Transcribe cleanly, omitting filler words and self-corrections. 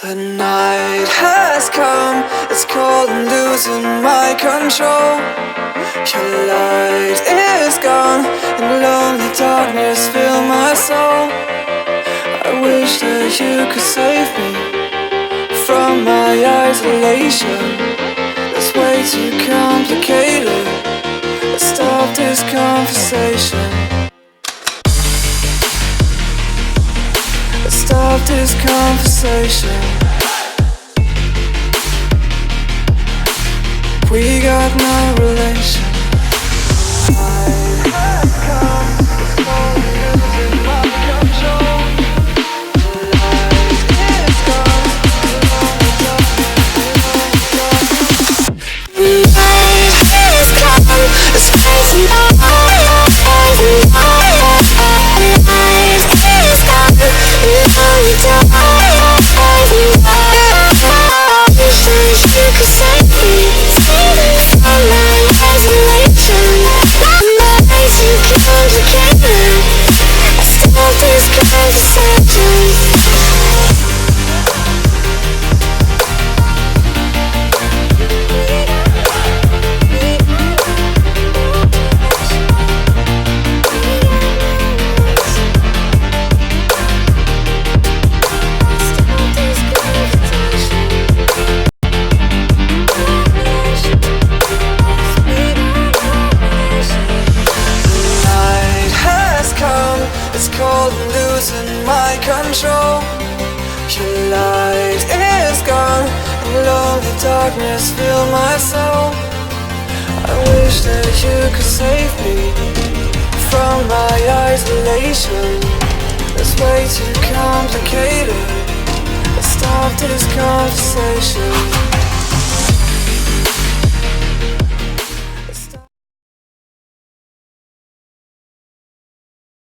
The night has come, it's cold and losing my control. Your light is gone, and lonely darkness fill my soul. I wish that you could save me from my isolation. It's way too complicated. Let's stop this conversation. Let's stop this conversation. We got no relation. It's cold and losing my control. Your light is gone, and lonely darkness fill my soul. I wish that you could save me from my isolation. It's way too complicated. Let's stop this conversation.